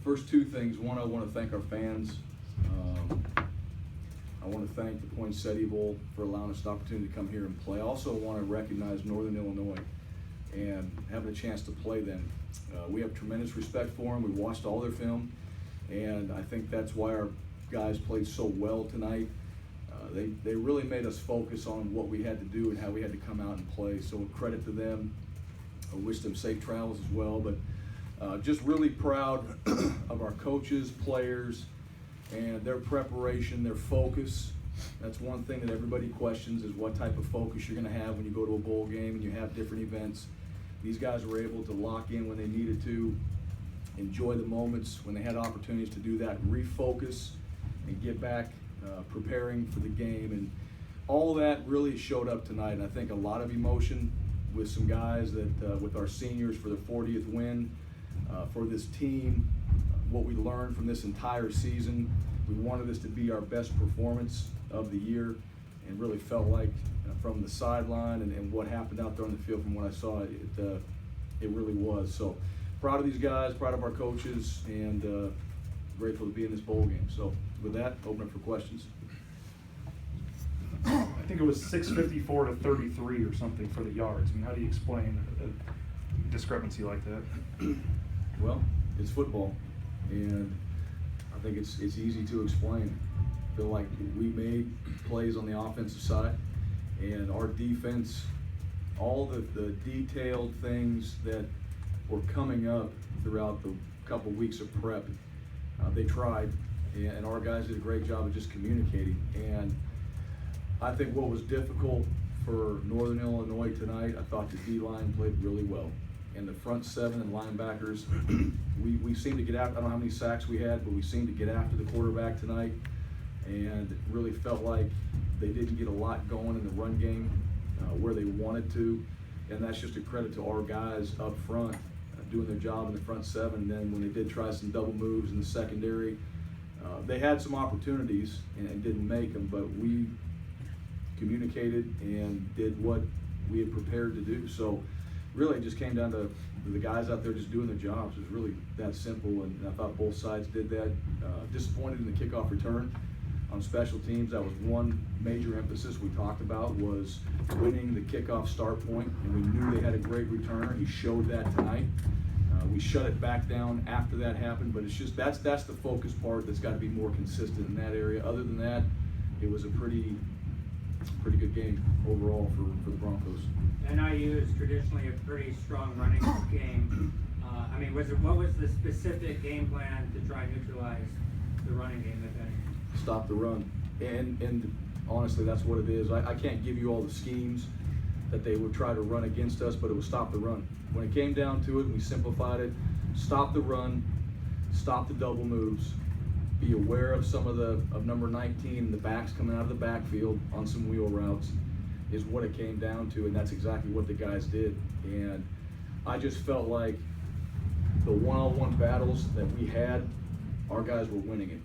first two things. One, I want to thank our fans. I want to thank the Poinsettia Bowl for allowing us the opportunity to come here and play. I also want to recognize Northern Illinois and having a chance to play them. We have tremendous respect for them. We watched all their film, and I think that's why our guys played so well tonight. They really made us focus on what we had to do and how we had to come out and play. So credit to them. I wish them safe travels as well. But just really proud of our coaches, players, and their preparation, their focus. That's one thing that everybody questions, is what type of focus you're going to have when you go to a bowl game and you have different events. These guys were able to lock in when they needed to, enjoy the moments when they had opportunities to do that, refocus, and get back preparing for the game. And all that really showed up tonight. And I think a lot of emotion with some guys that, with our seniors for the 40th win, for this team, what we learned from this entire season. We wanted this to be our best performance of the year, and really felt like from the sideline and what happened out there on the field, from what I saw, it really was. So proud of these guys, proud of our coaches, and grateful to be in this bowl game. So with that, open up for questions. I think it was 654 to 33 or something for the yards. I mean, how do you explain a discrepancy like that? Well, it's football, and I think it's easy to explain. I feel like we made plays on the offensive side, and our defense, all the detailed things that were coming up throughout the couple weeks of prep, they tried, and our guys did a great job of just communicating. And I think what was difficult for Northern Illinois tonight, I thought the D-line played really well. And the front seven and linebackers, we seemed to get after, I don't know how many sacks we had, but we seemed to get after the quarterback tonight, and really felt like they didn't get a lot going in the run game where they wanted to. And that's just a credit to our guys up front doing their job in the front seven. And then when they did try some double moves in the secondary, they had some opportunities and didn't make them, but we communicated and did what we had prepared to do. So really it just came down to the guys out there just doing their jobs. It was really that simple, and I thought both sides did that. Disappointed in the kickoff return. On special teams, that was one major emphasis we talked about, was winning the kickoff start point, and we knew they had a great returner. He showed that tonight. We shut it back down after that happened, but it's just that's the focus part that's got to be more consistent in that area. Other than that, it was a pretty good game overall for the Broncos. NIU is traditionally a pretty strong running game. I mean, what was the specific game plan to try and neutralize the running game, if any? Stop the run, and honestly, that's what it is. I can't give you all the schemes that they would try to run against us, but it was stop the run. When it came down to it, we simplified it. Stop the run, stop the double moves, be aware of some of number 19, the backs coming out of the backfield on some wheel routes, is what it came down to, and that's exactly what the guys did. And I just felt like the one-on-one battles that we had, our guys were winning it.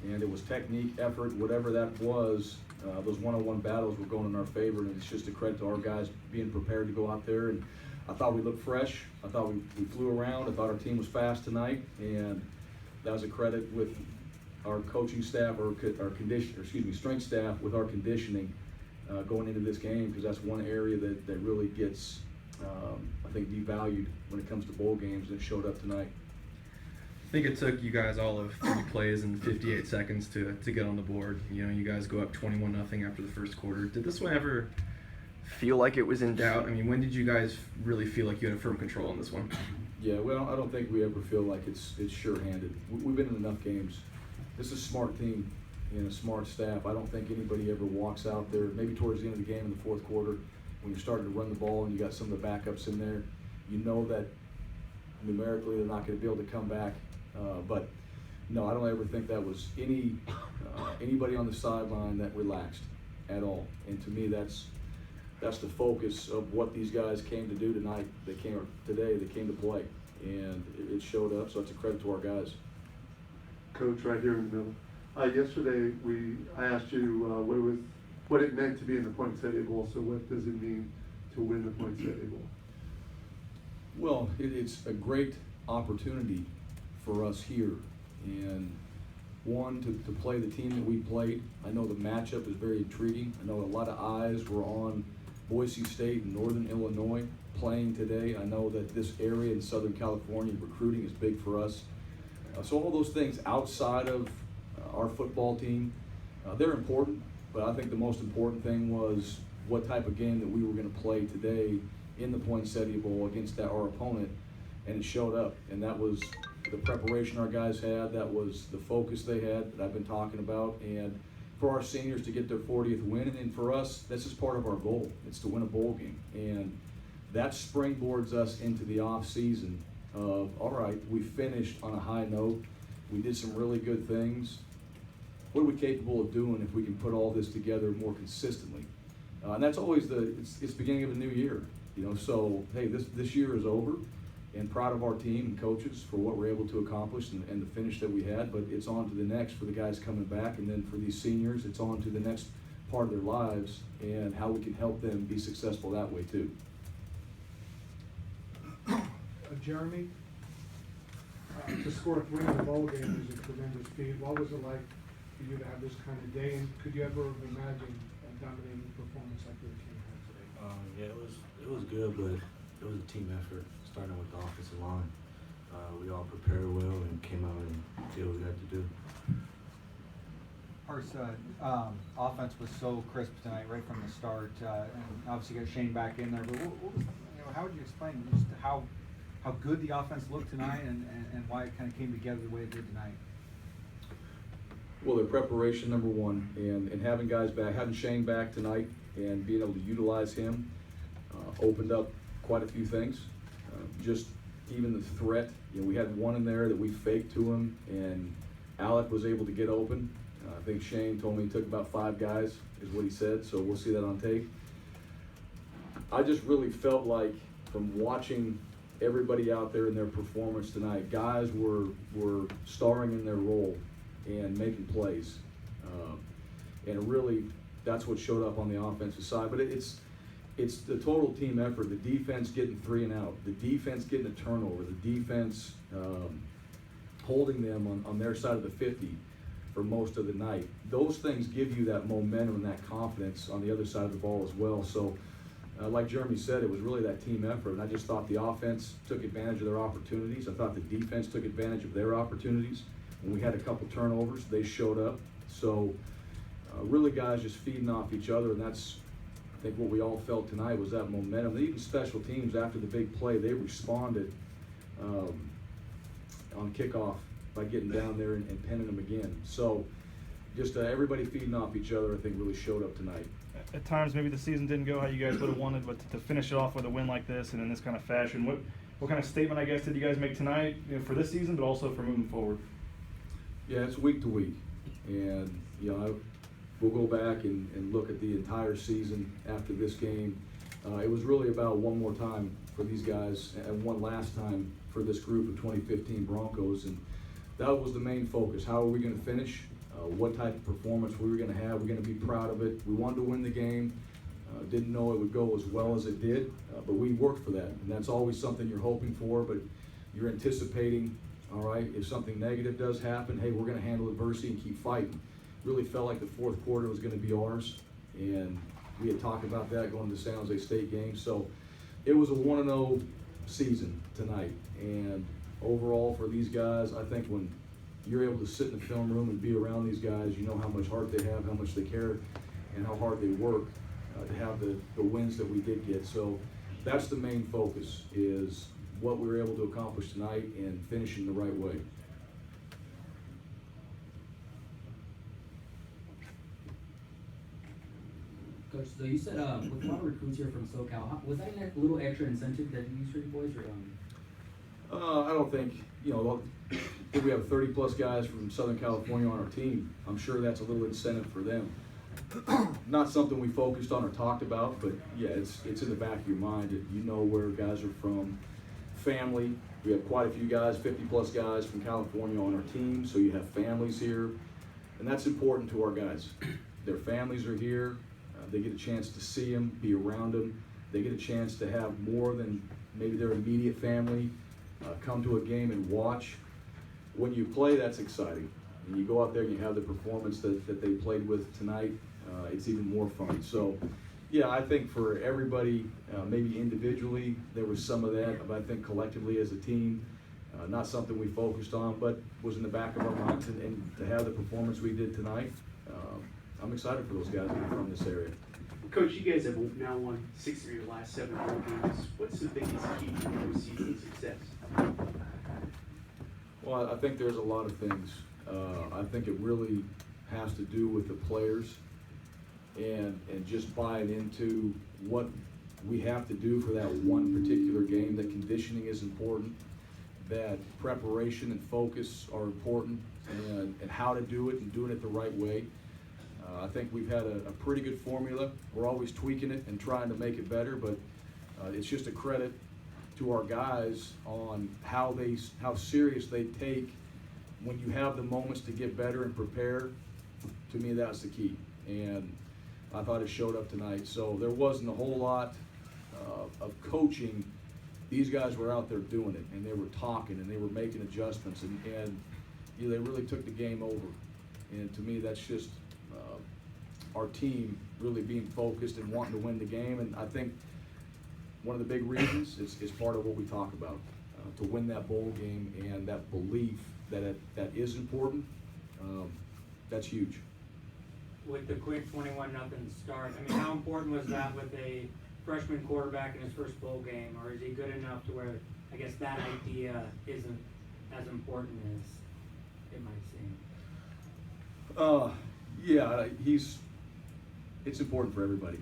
And it was technique, effort, whatever that was, those one-on-one battles were going in our favor, and it's just a credit to our guys being prepared to go out there. And I thought we looked fresh. I thought we flew around. I thought our team was fast tonight, and that was a credit with our coaching staff, or our strength staff, with our conditioning going into this game, because that's one area that really gets, I think, devalued when it comes to bowl games, and it showed up tonight. I think it took you guys all of 3 plays and 58 seconds to get on the board. You know, you guys go up 21-0 after the first quarter. Did this one ever feel like it was in doubt? I mean, when did you guys really feel like you had firm control on this one? Yeah, well, I don't think we ever feel like it's sure-handed. We've been in enough games. This is a smart team and a smart staff. I don't think anybody ever walks out there, maybe towards the end of the game in the fourth quarter, when you're starting to run the ball and you got some of the backups in there, you know that numerically they're not going to be able to come back. But no, I don't ever think that was anybody on the sideline that relaxed at all. And to me, that's the focus of what these guys came to do tonight. They came to play, and it showed up. So it's a credit to our guys. Coach, right here in the middle. Yesterday, I asked you what it meant to be in the Poinsettia Bowl. So what does it mean to win the Poinsettia Bowl? Well, it's a great opportunity for us here. And one, to play the team that we played. I know the matchup is very intriguing. I know a lot of eyes were on Boise State and Northern Illinois playing today. I know that this area in Southern California, recruiting is big for us. So all those things outside of our football team, they're important, but I think the most important thing was what type of game that we were going to play today in the Poinsettia Bowl against our opponent, and it showed up. And that was the preparation our guys had, that was the focus they had that I've been talking about, and for our seniors to get their 40th win, and for us, this is part of our goal. It's to win a bowl game, and that springboards us into the off season of, all right, we finished on a high note, we did some really good things. What are we capable of doing if we can put all this together more consistently? And that's always it's beginning of a new year, you know. So hey, this year is over, and proud of our team and coaches for what we're able to accomplish and the finish that we had. But it's on to the next for the guys coming back, and then for these seniors, it's on to the next part of their lives and how we can help them be successful that way too. Jeremy, to score 3 in a bowl game is a tremendous feat. What was it like for you to have this kind of day, and could you ever have imagined a dominating performance like your team had today? Yeah, it was good, but it was a team effort, starting with the offensive line. We all prepared well and came out and did what we had to do. Our offense was so crisp tonight, right from the start, and obviously got Shane back in there. But what was, how would you explain just how good the offense looked tonight, and why it kind of came together the way it did tonight? Well, their preparation, number one, and having guys back, having Shane back tonight and being able to utilize him opened up quite a few things. Just even the threat, you know, we had one in there that we faked to him, and Alec was able to get open. I think Shane told me he took about 5 guys, is what he said, so we'll see that on tape. I just really felt like from watching everybody out there in their performance tonight, guys were starring in their role and making plays. And really, that's what showed up on the offensive side. But it's the total team effort, the defense getting 3 and out, the defense getting a turnover, the defense holding them on their side of the 50 for most of the night. Those things give you that momentum and that confidence on the other side of the ball as well. So like Jeremy said, it was really that team effort, and I just thought the offense took advantage of their opportunities. I thought the defense took advantage of their opportunities. When we had a couple turnovers, they showed up. So really guys just feeding off each other, and that's, I think, what we all felt tonight was that momentum. And even special teams, after the big play, they responded on kickoff by getting down there and pinning them again. So just everybody feeding off each other, I think, really showed up tonight. At times, maybe the season didn't go how you guys would have wanted, but to finish it off with a win like this and in this kind of fashion, what kind of statement, I guess, did you guys make tonight, you know, for this season, but also for moving forward? Yeah, it's week to week, and you know, we'll go back and look at the entire season after this game. It was really about one more time for these guys and one last time for this group of 2015 Broncos, and that was the main focus. How are we going to finish? What type of performance we were going to have? We're going to be proud of it. We wanted to win the game. Didn't know it would go as well as it did, but we worked for that, and that's always something you're hoping for, but you're anticipating, all right, if something negative does happen, hey, we're going to handle adversity and keep fighting. Really felt like the fourth quarter was going to be ours, and we had talked about that going to the San Jose State game. So it was a 1-0 season tonight, and overall for these guys, I think when you're able to sit in the film room and be around these guys, you know how much heart they have, how much they care, and how hard they work to have the wins that we did get. So that's the main focus, is what we were able to accomplish tonight and finishing the right way. Coach, so you said with a lot of recruits here from SoCal, was that a little extra incentive that you used for you boys? Or, I don't think, you know, if we have 30 plus guys from Southern California on our team, I'm sure that's a little incentive for them. Not something we focused on or talked about, but yeah, it's in the back of your mind. You know where guys are from, family. We have quite a few guys, 50 plus guys from California on our team, so you have families here, and that's important to our guys. Their families are here. They get a chance to see them, be around them. They get a chance to have more than maybe their immediate family come to a game and watch. when you play, that's exciting. And you go out there and you have the performance that they played with tonight, it's even more fun. So, yeah, I think for everybody, maybe individually, there was some of that, but I think collectively as a team, not something we focused on, but was in the back of our minds, and to have the performance we did tonight, I'm excited for those guys that are from this area. Coach, you guys have now won 6 of your last 7 bowl games. What's the biggest key to postseason success? Well, I think there's a lot of things. I think it really has to do with the players and just buying into what we have to do for that one particular game, that conditioning is important, that preparation and focus are important, and how to do it and doing it the right way. I think we've had a pretty good formula. We're always tweaking it and trying to make it better, but it's just a credit to our guys on how serious they take when you have the moments to get better and prepare. To me, that's the key, and I thought it showed up tonight. So there wasn't a whole lot of coaching. These guys were out there doing it, and they were talking, and they were making adjustments, and you know, they really took the game over. And to me, that's just our team really being focused and wanting to win the game. And I think one of the big reasons is part of what we talk about, to win that bowl game, and that belief that that is important. That's huge. With the quick 21-0 start, I mean, how important was that with a freshman quarterback in his first bowl game, or is he good enough to where, I guess, that idea isn't as important as it might seem? Yeah, it's important for everybody.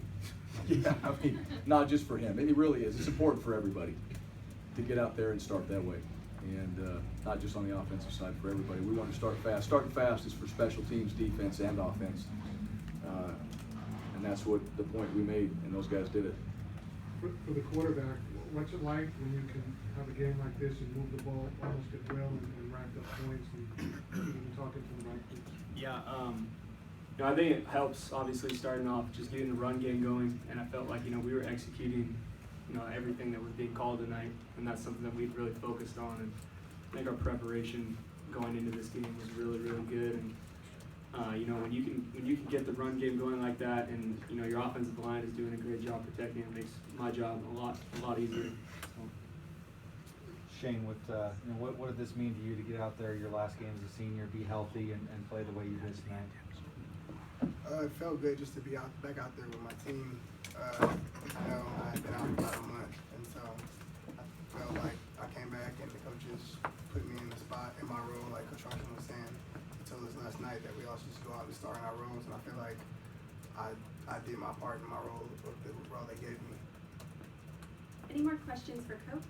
Yeah, I mean, not just for him. It really is. It's important for everybody to get out there and start that way. And not just on the offensive side, for everybody. We want to start fast. Starting fast is for special teams, defense, and offense. And that's what the point we made, and those guys did it. For the quarterback, what's it like when you can have a game like this and move the ball almost at will and rack up points and talking to the right groups? Yeah, you know, I think it helps, obviously, starting off, just getting the run game going, and I felt like, you know, we were executing, you know, everything that was being called tonight, and that's something that we've really focused on, and I think our preparation going into this game was really, really good, and you know, when you can get the run game going like that, and you know your offensive line is doing a great job protecting, it makes my job a lot easier. So. Shane, what did this mean to you to get out there your last game as a senior, be healthy, and play the way you did tonight? It felt good just to be back out there with my team. You know, I had been out for about a month, and so I felt like I came back and the coaches put me in the spot in my role, like Coach Arkin was saying. He told us last night that we all should just go out and start in our roles, and I feel like I did my part in my role with the role they gave me. Any more questions for Coach?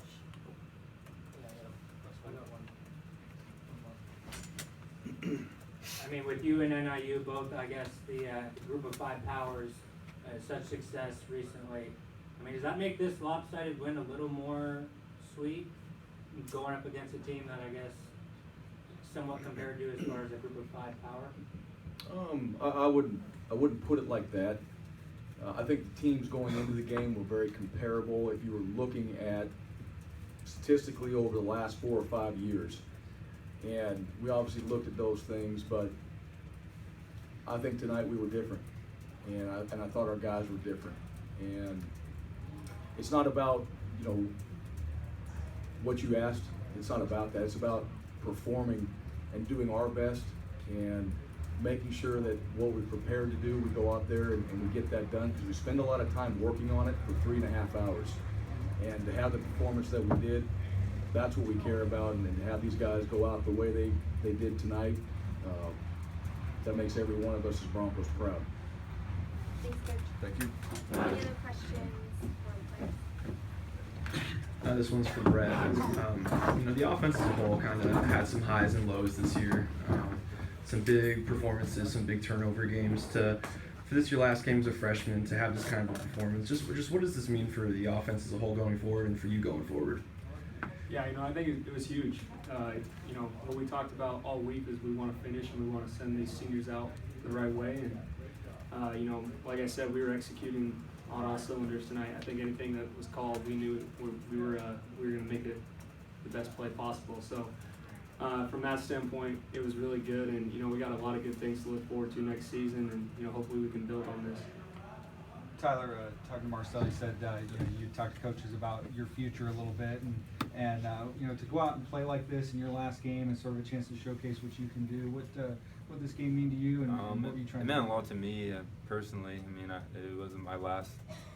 I mean, with you and NIU both, I guess, the group of 5 powers, such success recently, I mean, does that make this lopsided win a little more sweet, going up against a team that I guess somewhat compared to as far as a group of 5 power? I wouldn't put it like that. I think the teams going into the game were very comparable if you were looking at statistically over the last 4 or 5 years. And we obviously looked at those things, but I think tonight we were different, and I thought our guys were different. And it's not about, you know, what you asked. It's not about that. It's about performing and doing our best and making sure that what we're prepared to do, we go out there and we get that done, because we spend a lot of time working on it for 3.5 hours. And to have the performance that we did, that's what we care about, and to have these guys go out the way they did tonight, that makes every one of us as Broncos proud. Thanks, Coach. Thank you. Any other questions for players? This one's for Brad. You know, the offense as a whole kind of had some highs and lows this year. Some big performances, some big turnover games. For this your last game as a freshman, to have this kind of a performance, just what does this mean for the offense as a whole going forward, and for you going forward? Yeah, you know, I think it was huge. You know, what we talked about all week is we want to finish and we want to send these seniors out the right way. And, you know, like I said, we were executing on all cylinders tonight. I think anything that was called, we knew we were going to make it the best play possible. So, from that standpoint, it was really good, and you know we got a lot of good things to look forward to next season, and you know hopefully we can build on this. Tyler, talking to Marcel, you said you talked to coaches about your future a little bit, and you know, to go out and play like this in your last game and sort of a chance to showcase what you can do. What this game mean to you, and what were you trying it to meant do? a lot to me personally. I mean, it wasn't my last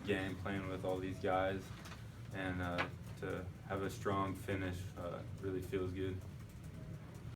game playing with all these guys, and to have a strong finish really feels good.